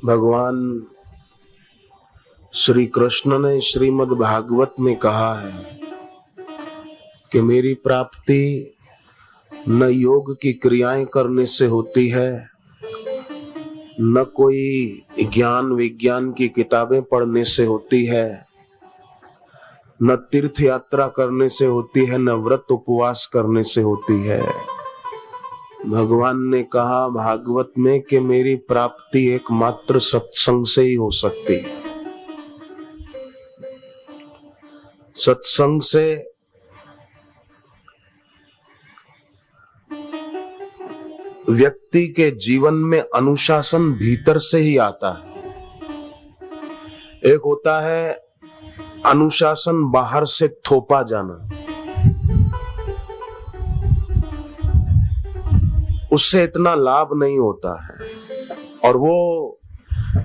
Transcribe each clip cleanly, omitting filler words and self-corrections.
भगवान श्री कृष्ण ने श्रीमद् भागवत में कहा है कि मेरी प्राप्ति न योग की क्रियाएं करने से होती है, न कोई ज्ञान विज्ञान की किताबें पढ़ने से होती है, न तीर्थ यात्रा करने से होती है, न व्रत उपवास करने से होती है। भगवान ने कहा भागवत में कि मेरी प्राप्ति एकमात्र सत्संग से ही हो सकती है। सत्संग से व्यक्ति के जीवन में अनुशासन भीतर से ही आता है। एक होता है अनुशासन बाहर से थोपा जाना, उससे इतना लाभ नहीं होता है, और वो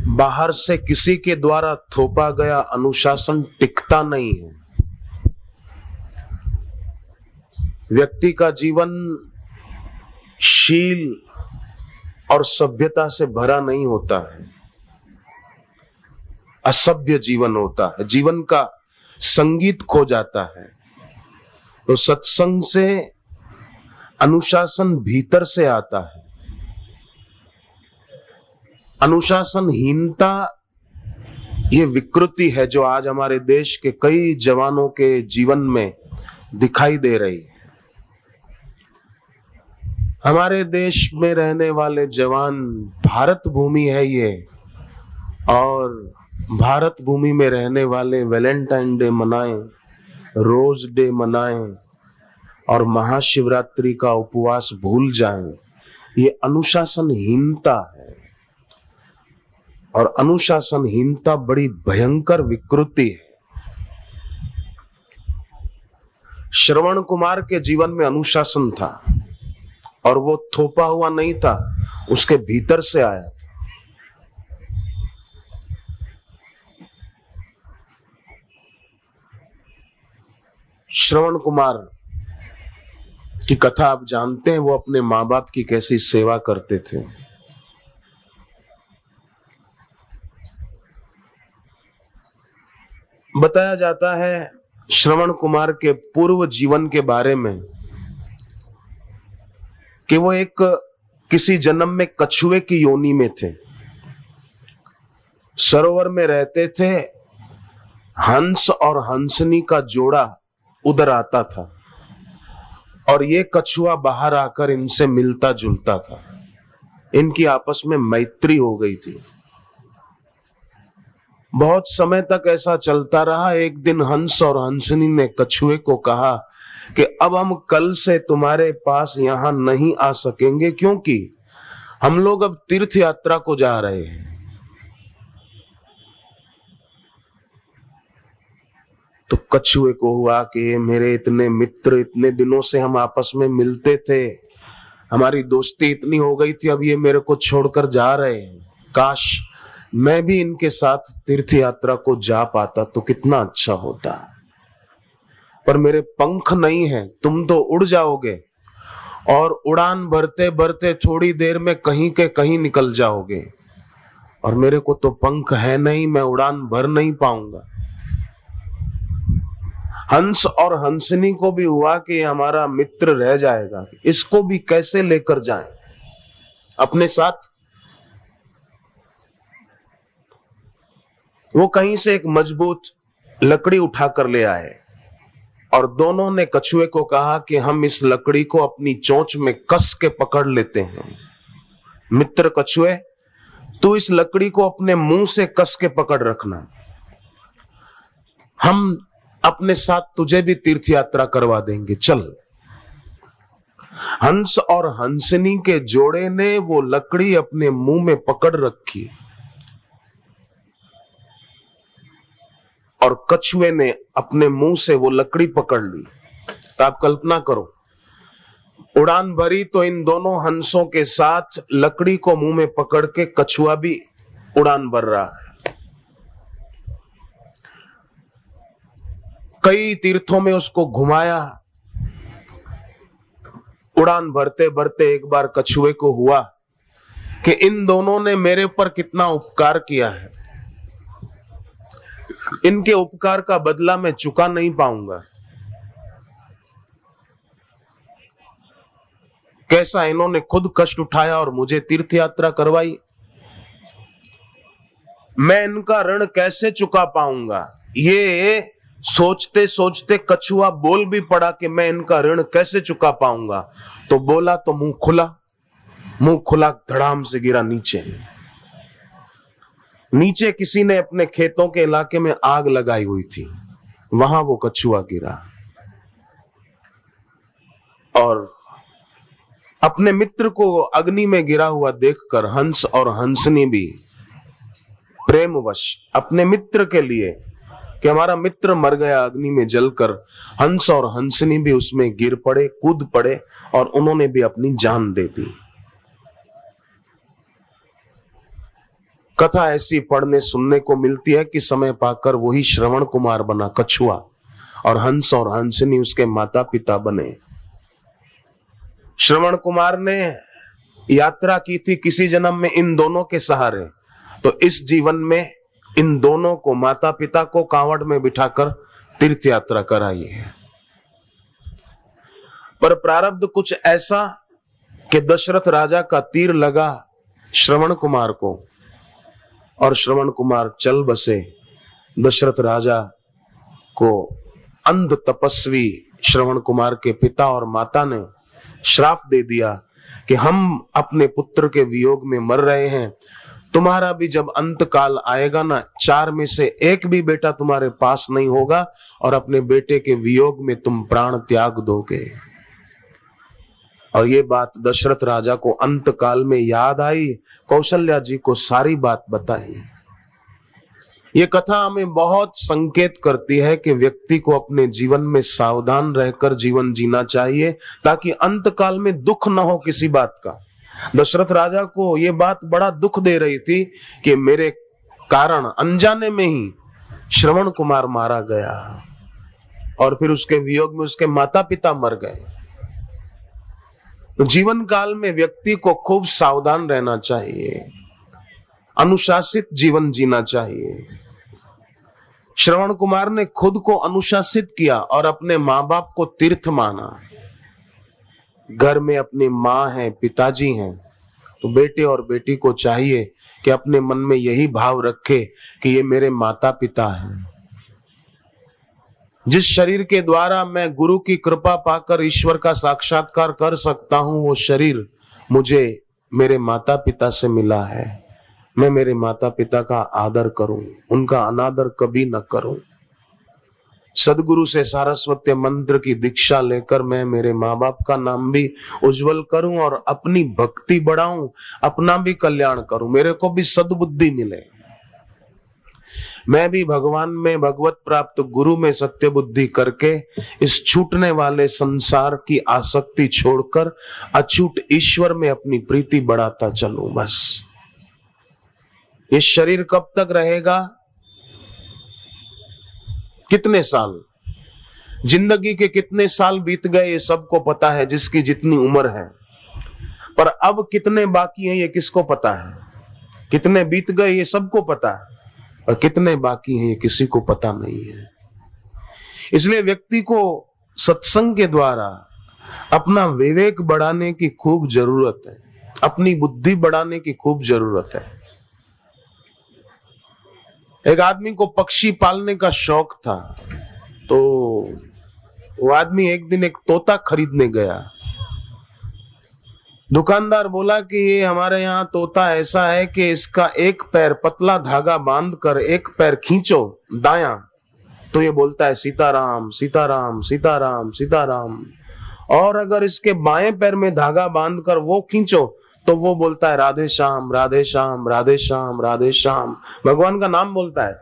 बाहर से किसी के द्वारा थोपा गया अनुशासन टिकता नहीं है। व्यक्ति का जीवन शील और सभ्यता से भरा नहीं होता है, असभ्य जीवन होता है, जीवन का संगीत खो जाता है। तो सत्संग से अनुशासन भीतर से आता है। अनुशासनहीनता ये विकृति है जो आज हमारे देश के कई जवानों के जीवन में दिखाई दे रही है। हमारे देश में रहने वाले जवान, भारत भूमि है ये, और भारत भूमि में रहने वाले वैलेंटाइन डे मनाएं, रोज डे मनाएं और महाशिवरात्रि का उपवास भूल जाएं, ये अनुशासनहीनता है। और अनुशासनहीनता बड़ी भयंकर विकृति है। श्रवण कुमार के जीवन में अनुशासन था, और वो थोपा हुआ नहीं था, उसके भीतर से आया था। श्रवण कुमार की कथा आप जानते हैं, वो अपने माँ बाप की कैसी सेवा करते थे। बताया जाता है श्रवण कुमार के पूर्व जीवन के बारे में कि वो एक किसी जन्म में कछुए की योनि में थे, सरोवर में रहते थे, हंस और हंसनी का जोड़ा उधर आता था, और ये कछुआ बाहर आकर इनसे मिलता जुलता था। इनकी आपस में मैत्री हो गई थी। बहुत समय तक ऐसा चलता रहा। एक दिन हंस और हंसनी ने कछुए को कहा कि अब हम कल से तुम्हारे पास यहां नहीं आ सकेंगे, क्योंकि हम लोग अब तीर्थ यात्रा को जा रहे हैं। तो कछुए को हुआ कि मेरे इतने मित्र, इतने दिनों से हम आपस में मिलते थे, हमारी दोस्ती इतनी हो गई थी, अब ये मेरे को छोड़कर जा रहे हैं। काश मैं भी इनके साथ तीर्थ यात्रा को जा पाता तो कितना अच्छा होता। पर मेरे पंख नहीं है, तुम तो उड़ जाओगे, और उड़ान भरते भरते थोड़ी देर में कहीं के कहीं निकल जाओगे, और मेरे को तो पंख है नहीं, मैं उड़ान भर नहीं पाऊंगा। हंस और हंसनी को भी हुआ कि हमारा मित्र रह जाएगा, इसको भी कैसे लेकर जाएं अपने साथ। वो कहीं से एक मजबूत लकड़ी उठाकर ले आए, और दोनों ने कछुए को कहा कि हम इस लकड़ी को अपनी चोंच में कस के पकड़ लेते हैं। मित्र कछुए, तू इस लकड़ी को अपने मुंह से कस के पकड़ रखना, हम अपने साथ तुझे भी तीर्थ यात्रा करवा देंगे, चल। हंस और हंसनी के जोड़े ने वो लकड़ी अपने मुंह में पकड़ रखी, और कछुए ने अपने मुंह से वो लकड़ी पकड़ ली। तो आप कल्पना करो, उड़ान भरी तो इन दोनों हंसों के साथ लकड़ी को मुंह में पकड़ के कछुआ भी उड़ान भर रहा है। कई तीर्थों में उसको घुमाया। उड़ान भरते भरते एक बार कछुए को हुआ कि इन दोनों ने मेरे ऊपर कितना उपकार किया है, इनके उपकार का बदला मैं चुका नहीं पाऊंगा। कैसा इन्होंने खुद कष्ट उठाया और मुझे तीर्थ यात्रा करवाई, मैं इनका ऋण कैसे चुका पाऊंगा। ये सोचते सोचते कछुआ बोल भी पड़ा कि मैं इनका ऋण कैसे चुका पाऊंगा। तो बोला तो मुंह खुला धड़ाम से गिरा नीचे। नीचे किसी ने अपने खेतों के इलाके में आग लगाई हुई थी, वहां वो कछुआ गिरा और अपने मित्र को अग्नि में गिरा हुआ देखकर हंस और हंसनी भी प्रेमवश अपने मित्र के लिए कि हमारा मित्र मर गया अग्नि में जलकर, हंस और हंसनी भी उसमें गिर पड़े, कूद पड़े और उन्होंने भी अपनी जान दे दी। कथा ऐसी पढ़ने सुनने को मिलती है कि समय पाकर वही श्रवण कुमार बना कछुआ और हंस और हंसनी उसके माता पिता बने। श्रवण कुमार ने यात्रा की थी किसी जन्म में इन दोनों के सहारे, तो इस जीवन में इन दोनों को, माता पिता को कांवड़ में बिठाकर तीर्थ यात्रा कराई है। पर प्रारब्ध कुछ ऐसा कि दशरथ राजा का तीर लगा श्रवण कुमार को और श्रवण कुमार चल बसे। दशरथ राजा को अंध तपस्वी श्रवण कुमार के पिता और माता ने श्राप दे दिया कि हम अपने पुत्र के वियोग में मर रहे हैं, तुम्हारा भी जब अंत काल आएगा ना, 4 में से 1 भी बेटा तुम्हारे पास नहीं होगा और अपने बेटे के वियोग में तुम प्राण त्याग दोगे। और ये बात दशरथ राजा को अंत काल में याद आई, कौशल्या जी को सारी बात बताई। ये कथा हमें बहुत संकेत करती है कि व्यक्ति को अपने जीवन में सावधान रहकर जीवन जीना चाहिए ताकि अंत काल में दुख न हो किसी बात का। दशरथ राजा को ये बात बड़ा दुख दे रही थी कि मेरे कारण अनजाने में ही श्रवण कुमार मारा गया और फिर उसके वियोग में उसके माता पिता मर गए। तो जीवन काल में व्यक्ति को खूब सावधान रहना चाहिए, अनुशासित जीवन जीना चाहिए। श्रवण कुमार ने खुद को अनुशासित किया और अपने माँ बाप को तीर्थ माना। घर में अपनी माँ है, पिताजी हैं, तो बेटे और बेटी को चाहिए कि अपने मन में यही भाव रखे कि ये मेरे माता पिता हैं। जिस शरीर के द्वारा मैं गुरु की कृपा पाकर ईश्वर का साक्षात्कार कर सकता हूं, वो शरीर मुझे मेरे माता पिता से मिला है। मैं मेरे माता पिता का आदर करूं, उनका अनादर कभी न करूं। सदगुरु से सारस्वत मंत्र की दीक्षा लेकर मैं मेरे माँ बाप का नाम भी उज्जवल करूं और अपनी भक्ति बढ़ाऊं, अपना भी कल्याण करूं, मेरे को भी सद्बुद्धि मिले। मैं भी भगवान में, भगवत प्राप्त गुरु में सत्य बुद्धि करके इस छूटने वाले संसार की आसक्ति छोड़कर अछूट ईश्वर में अपनी प्रीति बढ़ाता चलूं। बस ये शरीर कब तक रहेगा, कितने साल, जिंदगी के कितने साल बीत गए ये सबको पता है, जिसकी जितनी उम्र है। पर अब कितने बाकी हैं ये किसको पता है, कितने बीत गए ये सबको पता है, और कितने बाकी हैं ये किसी को पता नहीं है। इसलिए व्यक्ति को सत्संग के द्वारा अपना विवेक बढ़ाने की खूब जरूरत है, अपनी बुद्धि बढ़ाने की खूब जरूरत है। एक आदमी को पक्षी पालने का शौक था, तो वो आदमी एक दिन एक तोता खरीदने गया। दुकानदार बोला कि ये हमारे यहाँ तोता ऐसा है कि इसका एक पैर पतला धागा बांधकर एक पैर खींचो दायां तो ये बोलता है सीताराम सीताराम सीताराम सीताराम, और अगर इसके बाएं पैर में धागा बांधकर वो खींचो तो वो बोलता है राधे श्याम राधे श्याम राधे श्याम राधे श्याम, भगवान का नाम बोलता है।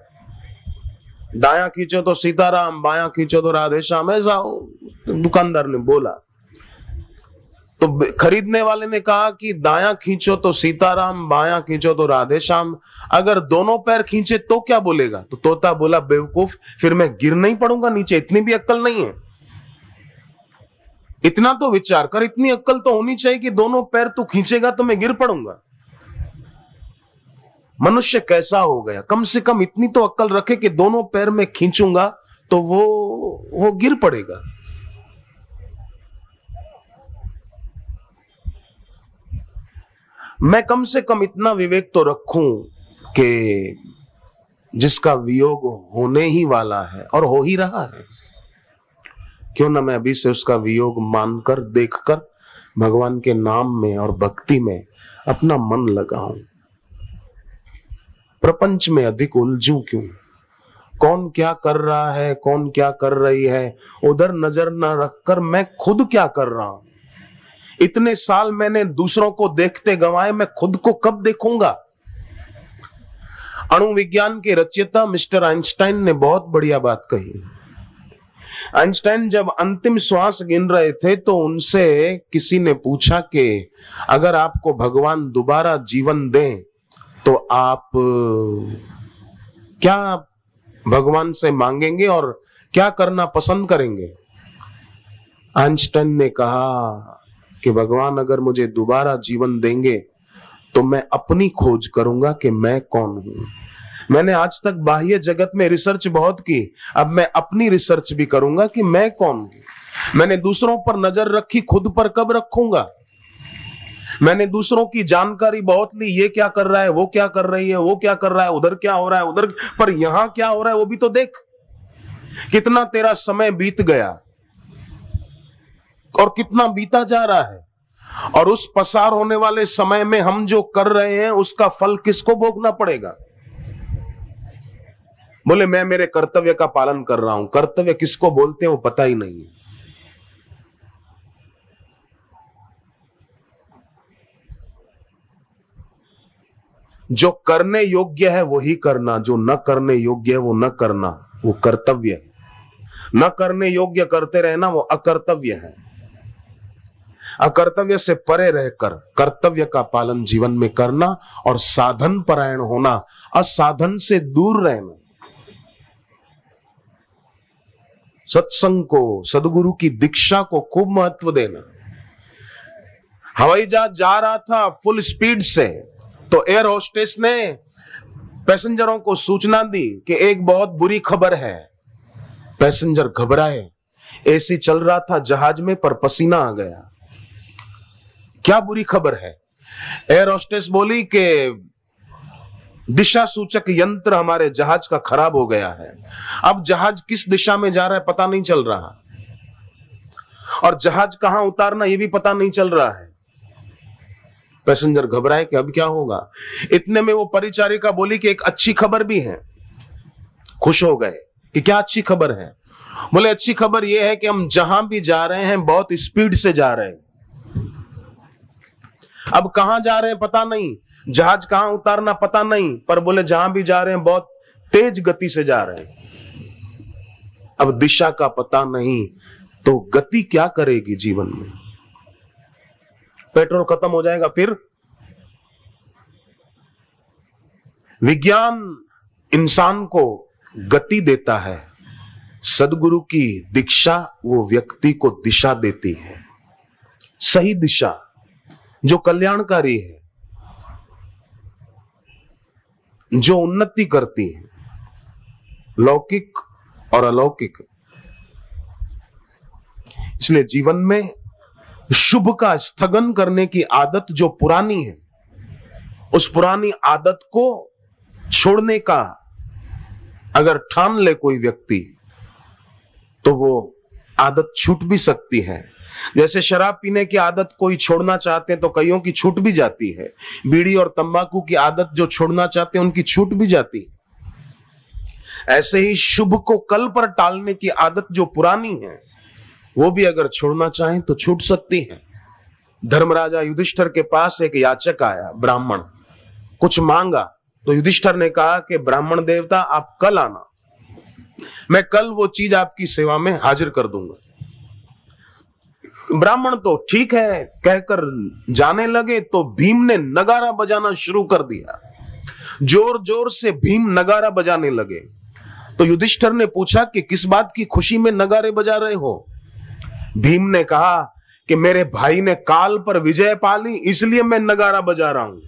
दायां खींचो तो सीताराम, बायां खींचो तो राधे श्याम, ऐसा दुकानदार ने बोला। तो खरीदने वाले ने कहा कि दायां खींचो तो सीताराम, बायां खींचो तो राधे श्याम, अगर दोनों पैर खींचे तो क्या बोलेगा? तो तोता बोला बेवकूफ, फिर मैं गिर नहीं पड़ूंगा नीचे, इतनी भी अक्ल नहीं है। इतना तो विचार कर, इतनी अक्ल तो होनी चाहिए कि दोनों पैर तू खींचेगा तो मैं गिर पड़ूंगा। मनुष्य कैसा हो गया? कम से कम इतनी तो अक्ल रखे कि दोनों पैर में खींचूंगा तो वो गिर पड़ेगा। मैं कम से कम इतना विवेक तो रखूं कि जिसका वियोग होने ही वाला है और हो ही रहा है, क्यों ना मैं अभी से उसका वियोग मानकर, देखकर भगवान के नाम में और भक्ति में अपना मन लगाऊं। प्रपंच में अधिक उलझूं क्यों? कौन क्या कर रहा है, कौन क्या कर रही है, उधर नजर न रखकर मैं खुद क्या कर रहा हूं। इतने साल मैंने दूसरों को देखते गंवाए, मैं खुद को कब देखूंगा? अणु विज्ञान के रचयिता मिस्टर आइंस्टाइन ने बहुत बढ़िया बात कही। आइंस्टाइन जब अंतिम श्वास गिन रहे थे तो उनसे किसी ने पूछा कि अगर आपको भगवान दोबारा जीवन दें तो आप क्या भगवान से मांगेंगे और क्या करना पसंद करेंगे? आइंस्टाइन ने कहा कि भगवान अगर मुझे दोबारा जीवन देंगे तो मैं अपनी खोज करूंगा कि मैं कौन हूं। मैंने आज तक बाह्य जगत में रिसर्च बहुत की, अब मैं अपनी रिसर्च भी करूंगा कि मैं कौन हूं। मैंने दूसरों पर नजर रखी, खुद पर कब रखूंगा? मैंने दूसरों की जानकारी बहुत ली, ये क्या कर रहा है, वो क्या कर रही है, वो क्या कर रहा है, उधर क्या हो रहा है, उधर, पर यहां क्या हो रहा है वो भी तो देख। कितना तेरा समय बीत गया और कितना बीता जा रहा है, और उस पसार होने वाले समय में हम जो कर रहे हैं उसका फल किसको भोगना पड़ेगा? बोले मैं मेरे कर्तव्य का पालन कर रहा हूं। कर्तव्य किसको बोलते हैं वो पता ही नहीं है। जो करने योग्य है वही करना, जो न करने योग्य है वो न करना, वो कर्तव्य है। न करने योग्य करते रहना वो अकर्तव्य है। अकर्तव्य से परे रहकर कर्तव्य का पालन जीवन में करना और साधन परायण होना, असाधन से दूर रहना। सत्संग को, सदगुरु की दीक्षा को खूब महत्व देना। हवाई जहाज जा रहा था फुल स्पीड से, तो एयर होस्टेस ने पैसेंजरों को सूचना दी कि एक बहुत बुरी खबर है। पैसेंजर घबराए। एसी चल रहा था जहाज में पर पसीना आ गया। क्या बुरी खबर है? एयर होस्टेस बोली कि दिशा सूचक यंत्र हमारे जहाज का खराब हो गया है। अब जहाज किस दिशा में जा रहा है पता नहीं चल रहा, और जहाज कहां उतारना ये भी पता नहीं चल रहा है। पैसेंजर घबराए कि अब क्या होगा। इतने में वो परिचारिका बोली कि एक अच्छी खबर भी है। खुश हो गए कि क्या अच्छी खबर है? बोले अच्छी खबर यह है कि हम जहां भी जा रहे हैं बहुत स्पीड से जा रहे हैं। अब कहां जा रहे हैं पता नहीं, जहाज कहां उतारना पता नहीं, पर बोले जहां भी जा रहे हैं बहुत तेज गति से जा रहे हैं। अब दिशा का पता नहीं तो गति क्या करेगी जीवन में? पेट्रोल खत्म हो जाएगा फिर। विज्ञान इंसान को गति देता है, सदगुरु की दीक्षा वो व्यक्ति को दिशा देती है, सही दिशा जो कल्याणकारी है, जो उन्नति करती है, लौकिक और अलौकिक। इसलिए जीवन में शुभ का स्थगन करने की आदत जो पुरानी है, उस पुरानी आदत को छोड़ने का अगर ठान ले कोई व्यक्ति तो वो आदत छूट भी सकती है। जैसे शराब पीने की आदत कोई छोड़ना चाहते हैं तो कईयों की छूट भी जाती है। बीड़ी और तंबाकू की आदत जो छोड़ना चाहते हैं उनकी छूट भी जाती है। ऐसे ही शुभ को कल पर टालने की आदत जो पुरानी है वो भी अगर छोड़ना चाहें तो छूट सकती है। धर्मराजा युधिष्ठिर के पास एक याचक आया, ब्राह्मण, कुछ मांगा, तो युधिष्ठिर ने कहा कि ब्राह्मण देवता आप कल आना, मैं कल वो चीज आपकी सेवा में हाजिर कर दूंगा। ब्राह्मण तो ठीक है कहकर जाने लगे तो भीम ने नगारा बजाना शुरू कर दिया। जोर जोर से भीम नगारा बजाने लगे। तो युधिष्ठिर ने पूछा कि किस बात की खुशी में नगारे बजा रहे हो? भीम ने कहा कि मेरे भाई ने काल पर विजय पा ली इसलिए मैं नगारा बजा रहा हूं।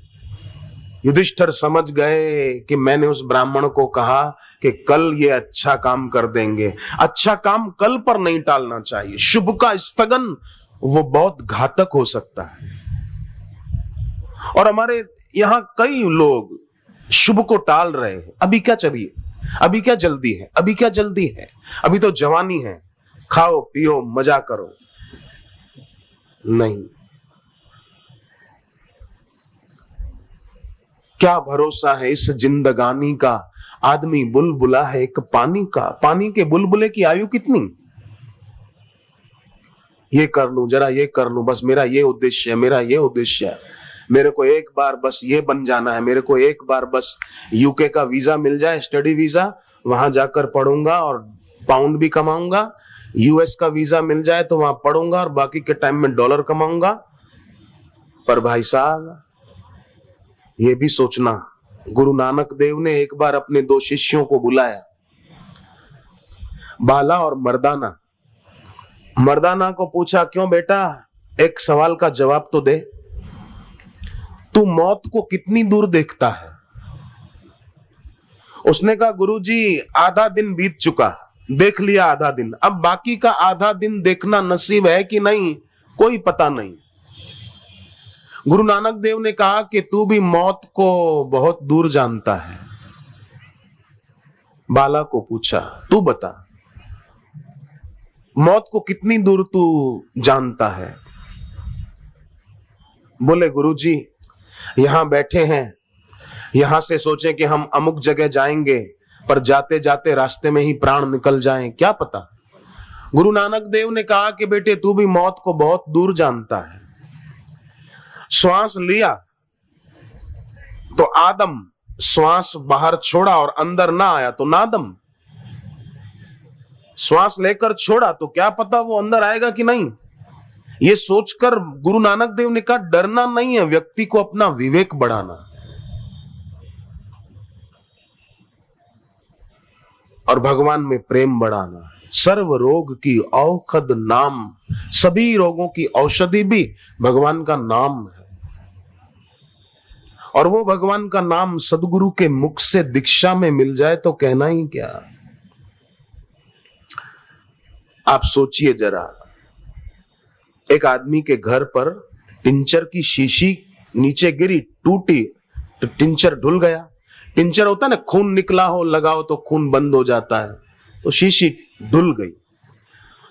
युधिष्ठिर समझ गए कि मैंने उस ब्राह्मण को कहा कि कल ये अच्छा काम कर देंगे। अच्छा काम कल पर नहीं टालना चाहिए। शुभ का स्थगन वो बहुत घातक हो सकता है। और हमारे यहां कई लोग शुभ को टाल रहे हैं। अभी क्या चलिए, अभी क्या जल्दी है, अभी क्या जल्दी है, अभी तो जवानी है, खाओ पियो मजा करो। नहीं, क्या भरोसा है इस जिंदगानी का। आदमी बुलबुला है एक पानी का। पानी के बुलबुले की आयु कितनी। ये कर लूं, जरा ये कर लूं, बस मेरा ये उद्देश्य है, मेरा ये उद्देश्य है, मेरे को एक बार बस ये बन जाना है, मेरे को एक बार बस यूके का वीजा मिल जाए, स्टडी वीजा, वहां जाकर पढ़ूंगा और पाउंड भी कमाऊंगा। यूएस का वीजा मिल जाए तो वहां पढ़ूंगा और बाकी के टाइम में डॉलर कमाऊंगा। पर भाई साहब ये भी सोचना, गुरु नानक देव ने एक बार अपने दो शिष्यों को बुलाया, बाला और मर्दाना। मर्दाना को पूछा, क्यों बेटा, एक सवाल का जवाब तो दे, तू मौत को कितनी दूर देखता है। उसने कहा, गुरुजी आधा दिन बीत चुका, देख लिया आधा दिन, अब बाकी का आधा दिन देखना नसीब है कि नहीं कोई पता नहीं। गुरु नानक देव ने कहा कि तू भी मौत को बहुत दूर जानता है। बाला को पूछा, तू बता मौत को कितनी दूर तू जानता है। बोले, गुरुजी यहां बैठे हैं, यहां से सोचे कि हम अमुक जगह जाएंगे, पर जाते जाते रास्ते में ही प्राण निकल जाएं, क्या पता। गुरु नानक देव ने कहा कि बेटे तू भी मौत को बहुत दूर जानता है। श्वास लिया तो आदम, श्वास बाहर छोड़ा और अंदर ना आया तो नादम। श्वास लेकर छोड़ा तो क्या पता वो अंदर आएगा कि नहीं। ये सोचकर गुरु नानक देव ने कहा, डरना नहीं है, व्यक्ति को अपना विवेक बढ़ाना और भगवान में प्रेम बढ़ाना। सर्व रोग की औषध नाम, सभी रोगों की औषधि भी भगवान का नाम है। और वो भगवान का नाम सदगुरु के मुख से दीक्षा में मिल जाए तो कहना ही क्या। आप सोचिए जरा, एक आदमी के घर पर टिंचर की शीशी नीचे गिरी, टूटी तो टिंचर ढुल गया। टिंचर होता है ना, खून निकला हो लगाओ तो खून बंद हो जाता है, तो शीशी ढुल गई।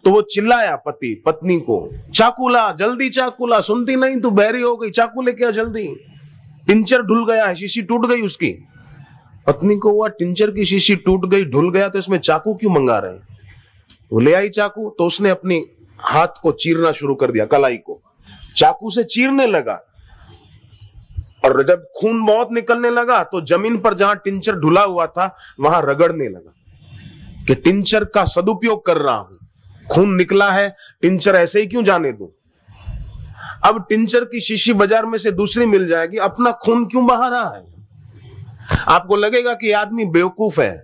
तो वो चिल्लाया पति पत्नी को, चाकू ला, जल्दी चाकू ला। सुनती नहीं, तू बहरी हो गई, चाकू लेके आ जल्दी, टिंचर ढुल गया है, शीशी टूट गई उसकी। पत्नी को हुआ, टिंचर की शीशी टूट गई, ढुल गया, तो इसमें चाकू क्यों मंगा रहे हैं। वो ले आई चाकू, तो उसने अपनी हाथ को चीरना शुरू कर दिया, कलाई को चाकू से चीरने लगा। और जब खून बहुत निकलने लगा तो जमीन पर जहां टिंचर ढुला हुआ था वहां रगड़ने लगा कि टिंचर का सदुपयोग कर रहा हूं, खून निकला है, टिंचर ऐसे ही क्यों जाने दूं। अब टिंचर की शीशी बाजार में से दूसरी मिल जाएगी, अपना खून क्यों बहा रहा है। आपको लगेगा कि आदमी बेवकूफ है,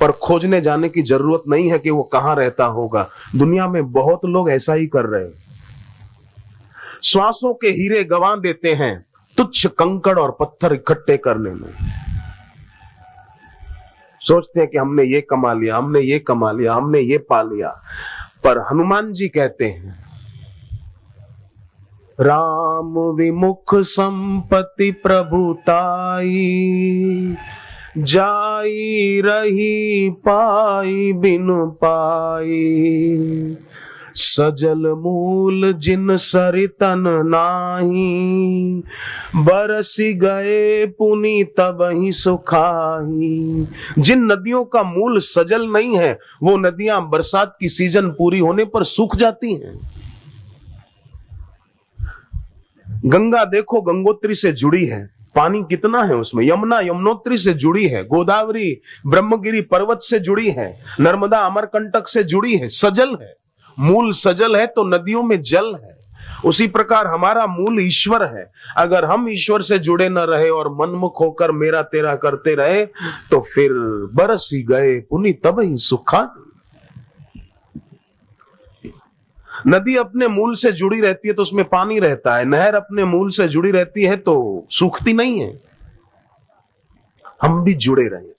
पर खोजने जाने की जरूरत नहीं है कि वो कहां रहता होगा। दुनिया में बहुत लोग ऐसा ही कर रहे हैं। श्वासों के हीरे गंवा देते हैं तुच्छ कंकड़ और पत्थर इकट्ठे करने में। सोचते हैं कि हमने ये कमा लिया, हमने ये कमा लिया, हमने ये पा लिया। पर हनुमान जी कहते हैं, राम विमुख संपत्ति प्रभुताई, जाई रही पाई बिनु पाई, सजल मूल जिन सरितन नाही, बरसी गए पुनि तबहि सुखाही। जिन नदियों का मूल सजल नहीं है, वो नदियां बरसात की सीजन पूरी होने पर सूख जाती हैं। गंगा देखो गंगोत्री से जुड़ी है, पानी कितना है उसमें। यमुना यमुनोत्री से जुड़ी है, गोदावरी ब्रह्मगिरी पर्वत से जुड़ी है, नर्मदा अमरकंटक से जुड़ी है, सजल है। मूल सजल है तो नदियों में जल है। उसी प्रकार हमारा मूल ईश्वर है। अगर हम ईश्वर से जुड़े न रहे और मनमुख होकर मेरा तेरा करते रहे तो फिर बरस ही गए पुनि तब ही सुखा। नदी अपने मूल से जुड़ी रहती है तो उसमें पानी रहता है, नहर अपने मूल से जुड़ी रहती है तो सूखती नहीं है। हम भी जुड़े रहे।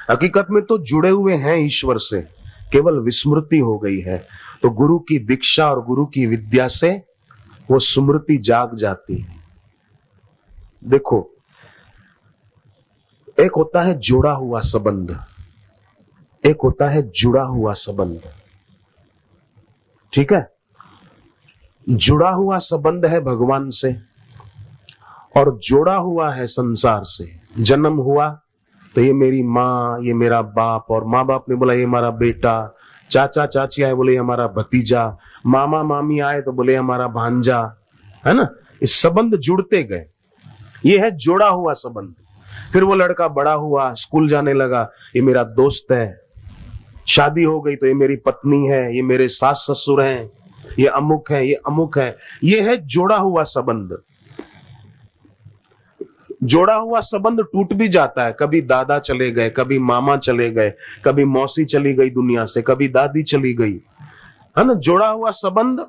हकीकत में तो जुड़े हुए हैं ईश्वर से, केवल विस्मृति हो गई है। तो गुरु की दीक्षा और गुरु की विद्या से वो स्मृति जाग जाती है। देखो, एक होता है जोड़ा हुआ संबंध, एक होता है जुड़ा हुआ संबंध। ठीक है, जुड़ा हुआ संबंध है भगवान से और जोड़ा हुआ है संसार से। जन्म हुआ तो ये मेरी माँ, ये मेरा बाप, और माँ बाप ने बोला ये हमारा बेटा, चाचा चाची आए बोले हमारा भतीजा, मामा मामी आए तो बोले हमारा भांजा, है ना। इस संबंध जुड़ते गए, ये है जोड़ा हुआ संबंध। फिर वो लड़का बड़ा हुआ, स्कूल जाने लगा, ये मेरा दोस्त है। शादी हो गई तो ये मेरी पत्नी है, ये मेरे सास ससुर हैं, ये अमुक है, ये अमुक है। ये है जोड़ा हुआ संबंध। जोड़ा हुआ संबंध टूट भी जाता है, कभी दादा चले गए, कभी मामा चले गए, कभी मौसी चली गई दुनिया से, कभी दादी चली गई, है ना। जोड़ा हुआ संबंध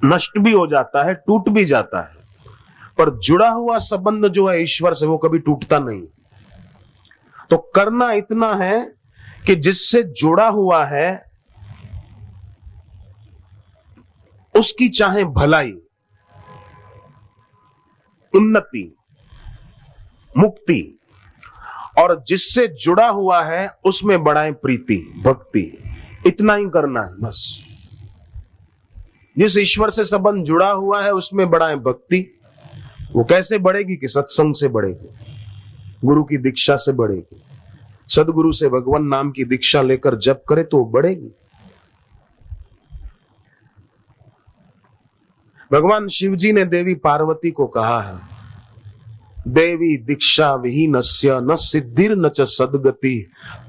नष्ट भी हो जाता है, टूट भी जाता है, पर जुड़ा हुआ संबंध जो है ईश्वर से वो कभी टूटता नहीं। तो करना इतना है कि जिससे जुड़ा हुआ है उसकी चाहे भलाई, उन्नति, मुक्ति, और जिससे जुड़ा हुआ है उसमें बढ़ाए प्रीति, भक्ति। इतना ही करना है बस। जिस ईश्वर से संबंध जुड़ा हुआ है उसमें बढ़ाए भक्ति। वो कैसे बढ़ेगी? कि सत्संग से बढ़ेगी, गुरु की दीक्षा से बढ़ेगी। सदगुरु से भगवान नाम की दीक्षा लेकर जप करे तो बढ़ेगी। भगवान शिव जी ने देवी पार्वती को कहा है, देवी दीक्षा विहीनस्य न सिद्धिर न च सद्गति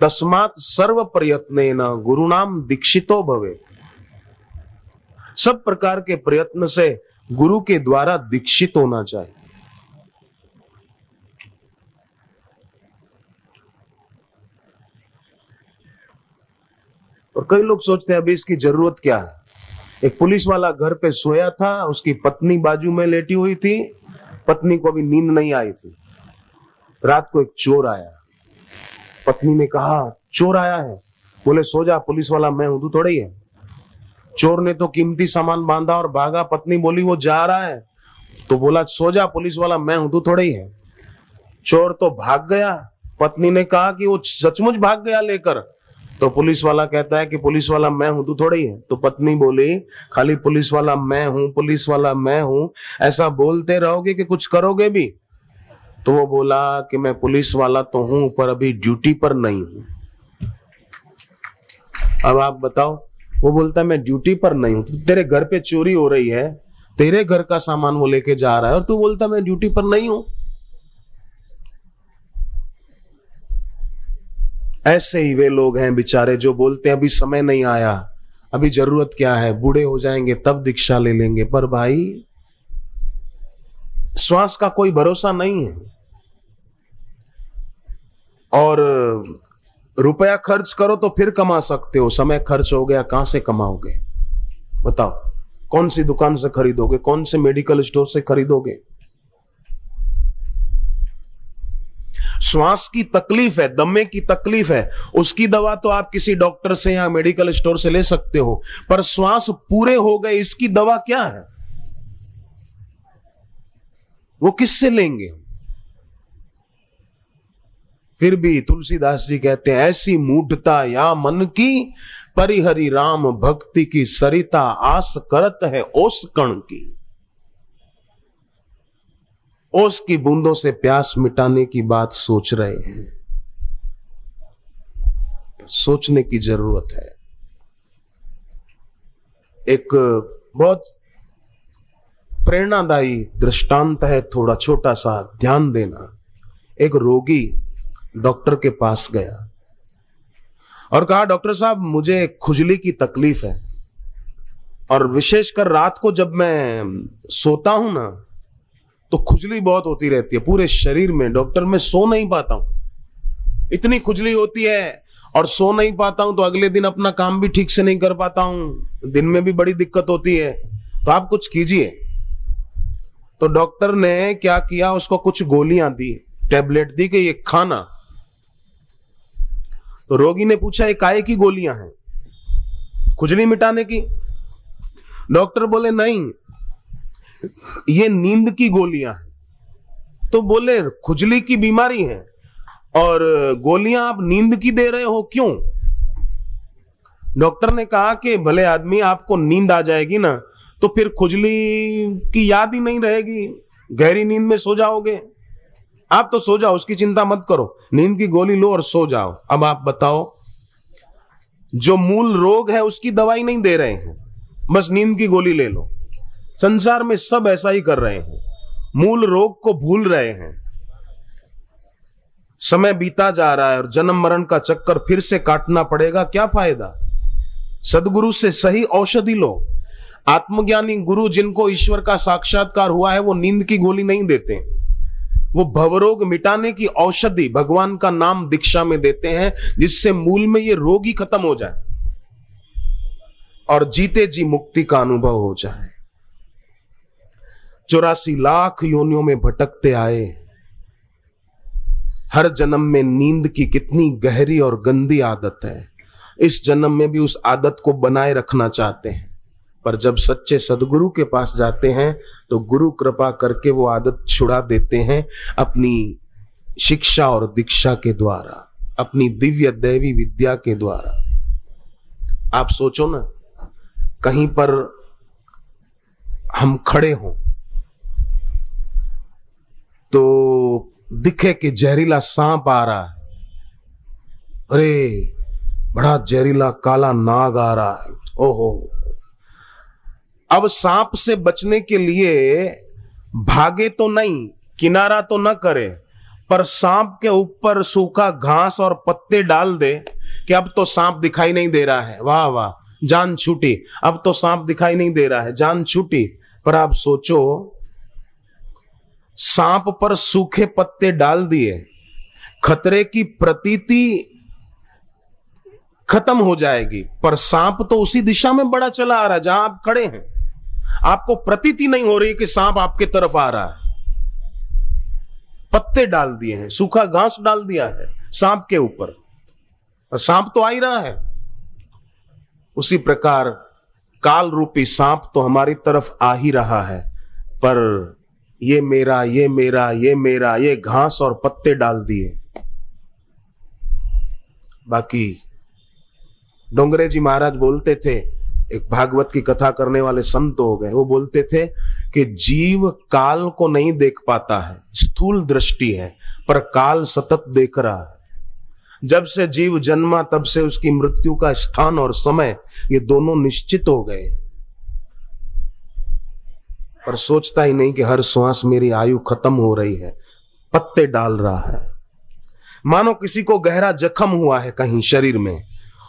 तस्मात् सर्व प्रयत्नेन गुरुनाम दीक्षितो भवे। सब प्रकार के प्रयत्न से गुरु के द्वारा दीक्षित होना चाहिए। और कई लोग सोचते हैं अभी इसकी जरूरत क्या है। एक पुलिस वाला घर पे सोया था, उसकी पत्नी बाजू में लेटी हुई थी, पत्नी को अभी नींद नहीं आई थी। रात को एक चोर आया, पत्नी ने कहा चोर आया है, बोले सो जा, पुलिस वाला मैं हूं, तू थोड़ी है। चोर ने तो कीमती सामान बांधा और भागा। पत्नी बोली वो जा रहा है, तो बोला सो जा, पुलिस वाला मैं हूं, तू थोड़ी है। चोर तो भाग गया। पत्नी ने कहा कि वो सचमुच भाग गया लेकर, तो पुलिस वाला कहता है कि पुलिस वाला मैं हूं, तू थोड़ी है। तो पत्नी बोली खाली पुलिस वाला मैं हूं, पुलिस वाला मैं हूं, ऐसा बोलते रहोगे कि कुछ करोगे भी? तो वो बोला कि मैं पुलिस वाला तो हूं पर अभी ड्यूटी पर नहीं हूं। अब आप बताओ, वो बोलता है मैं ड्यूटी पर नहीं हूं। तेरे घर पे चोरी हो रही है, तेरे घर का सामान वो लेके जा रहा है और तू बोलता मैं ड्यूटी पर नहीं हूं। ऐसे ही वे लोग हैं बेचारे जो बोलते हैं अभी समय नहीं आया, अभी जरूरत क्या है, बूढ़े हो जाएंगे तब दीक्षा ले लेंगे। पर भाई श्वास का कोई भरोसा नहीं है, और रुपया खर्च करो तो फिर कमा सकते हो, समय खर्च हो गया कहां से कमाओगे? बताओ, कौन सी दुकान से खरीदोगे, कौन से मेडिकल स्टोर से खरीदोगे? श्वास की तकलीफ है, दमे की तकलीफ है, उसकी दवा तो आप किसी डॉक्टर से या मेडिकल स्टोर से ले सकते हो, पर श्वास पूरे हो गए इसकी दवा क्या है? वो किससे लेंगे? फिर भी तुलसीदास जी कहते हैं ऐसी मूढ़ता या मन की, परिहरि राम भक्ति की सरिता आस करत है ओस कण की। ओस की बूंदों से प्यास मिटाने की बात सोच रहे हैं, सोचने की जरूरत है। एक बहुत प्रेरणादायी दृष्टांत है, थोड़ा छोटा सा, ध्यान देना। एक रोगी डॉक्टर के पास गया और कहा डॉक्टर साहब मुझे खुजली की तकलीफ है, और विशेषकर रात को जब मैं सोता हूं ना तो खुजली बहुत होती रहती है पूरे शरीर में। डॉक्टर मैं सो नहीं पाता हूं, इतनी खुजली होती है, और सो नहीं पाता हूं तो अगले दिन अपना काम भी ठीक से नहीं कर पाता हूं, दिन में भी बड़ी दिक्कत होती है, तो आप कुछ कीजिए। तो डॉक्टर ने क्या किया, उसको कुछ गोलियां दी, टेबलेट दी कि ये खाना। तो रोगी ने पूछा ये काहे की गोलियां हैं? खुजली मिटाने की। डॉक्टर बोले नहीं, ये नींद की गोलियां हैं। तो बोले खुजली की बीमारी है और गोलियां आप नींद की दे रहे हो, क्यों? डॉक्टर ने कहा कि भले आदमी, आपको नींद आ जाएगी ना तो फिर खुजली की याद ही नहीं रहेगी, गहरी नींद में सो जाओगे। आप तो सो जाओ, उसकी चिंता मत करो, नींद की गोली लो और सो जाओ। अब आप बताओ, जो मूल रोग है उसकी दवाई नहीं दे रहे हैं, बस नींद की गोली ले लो। संसार में सब ऐसा ही कर रहे हैं, मूल रोग को भूल रहे हैं। समय बीता जा रहा है और जन्म मरण का चक्कर फिर से काटना पड़ेगा, क्या फायदा? सदगुरु से सही औषधि लो। आत्मज्ञानी गुरु जिनको ईश्वर का साक्षात्कार हुआ है वो नींद की गोली नहीं देते, वो भवरोग मिटाने की औषधि भगवान का नाम दीक्षा में देते हैं, जिससे मूल में ये रोग ही खत्म हो जाए और जीते जी मुक्ति का अनुभव हो जाए। 84 लाख योनियों में भटकते आए, हर जन्म में नींद की कितनी गहरी और गंदी आदत है। इस जन्म में भी उस आदत को बनाए रखना चाहते हैं, पर जब सच्चे सदगुरु के पास जाते हैं तो गुरु कृपा करके वो आदत छुड़ा देते हैं अपनी शिक्षा और दीक्षा के द्वारा, अपनी दिव्य दैवी विद्या के द्वारा। आप सोचो ना, कहीं पर हम खड़े हों तो दिखे कि जहरीला सांप आ रहा है, अरे बड़ा जहरीला काला नाग आ रहा है, ओहो। अब सांप से बचने के लिए भागे तो नहीं, किनारा तो न करे, पर सांप के ऊपर सूखा घास और पत्ते डाल दे कि अब तो सांप दिखाई नहीं दे रहा है, वाह वाह, जान छूटी। अब तो सांप दिखाई नहीं दे रहा है, जान छूटी। पर आप सोचो, सांप पर सूखे पत्ते डाल दिए, खतरे की प्रतीति खत्म हो जाएगी, पर सांप तो उसी दिशा में बढ़ा चला आ रहा है जहां आप खड़े हैं। आपको प्रतीति नहीं हो रही कि सांप आपके तरफ आ रहा है। पत्ते डाल दिए हैं, सूखा घास डाल दिया है सांप के ऊपर, और सांप तो आ ही रहा है। उसी प्रकार काल रूपी सांप तो हमारी तरफ आ ही रहा है, पर ये मेरा, ये मेरा, ये मेरा, ये घास और पत्ते डाल दिए। बाकी डोंगरे जी महाराज बोलते थे, एक भागवत की कथा करने वाले संत हो गए, वो बोलते थे कि जीव काल को नहीं देख पाता है, स्थूल दृष्टि है, पर काल सतत देख रहा है। जब से जीव जन्मा तब से उसकी मृत्यु का स्थान और समय ये दोनों निश्चित हो गए, पर सोचता ही नहीं कि हर श्वास मेरी आयु खत्म हो रही है, पत्ते डाल रहा है। मानो किसी को गहरा जख्म हुआ है कहीं शरीर में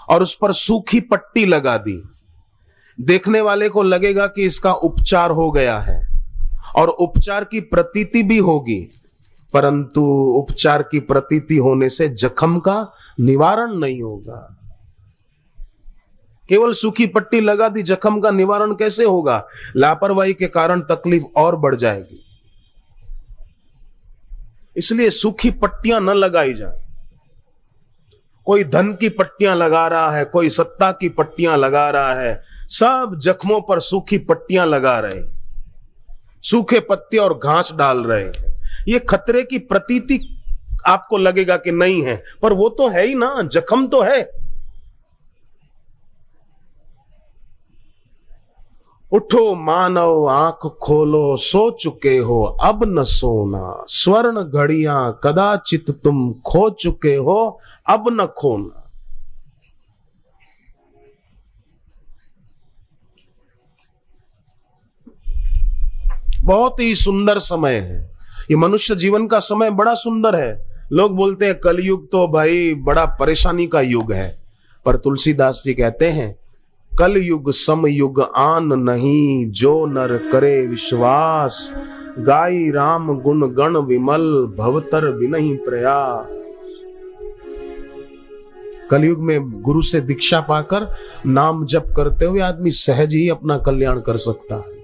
और उस पर सूखी पट्टी लगा दी, देखने वाले को लगेगा कि इसका उपचार हो गया है और उपचार की प्रतीति भी होगी, परंतु उपचार की प्रतीति होने से जख्म का निवारण नहीं होगा। केवल सूखी पट्टी लगा दी, जख्म का निवारण कैसे होगा? लापरवाही के कारण तकलीफ और बढ़ जाएगी। इसलिए सूखी पट्टियां न लगाई जाए। कोई धन की पट्टियां लगा रहा है, कोई सत्ता की पट्टियां लगा रहा है, सब जख्मों पर सूखी पट्टियां लगा रहे, सूखे पत्ते और घास डाल रहे हैं। ये खतरे की प्रतीति आपको लगेगा कि नहीं है, पर वो तो है ही ना, जख्म तो है। उठो मानव आंख खोलो, सो चुके हो अब न सोना, स्वर्ण घड़ियां कदाचित तुम खो चुके हो अब न खोना। बहुत ही सुंदर समय है ये, मनुष्य जीवन का समय बड़ा सुंदर है। लोग बोलते हैं कलयुग तो भाई बड़ा परेशानी का युग है, पर तुलसीदास जी कहते हैं कलयुग समयुग आन नहीं, जो नर करे विश्वास, गाई राम गुण गण विमल, भवतर बिनहि प्रयास। कलयुग में गुरु से दीक्षा पाकर नाम जप करते हुए आदमी सहज ही अपना कल्याण कर सकता है।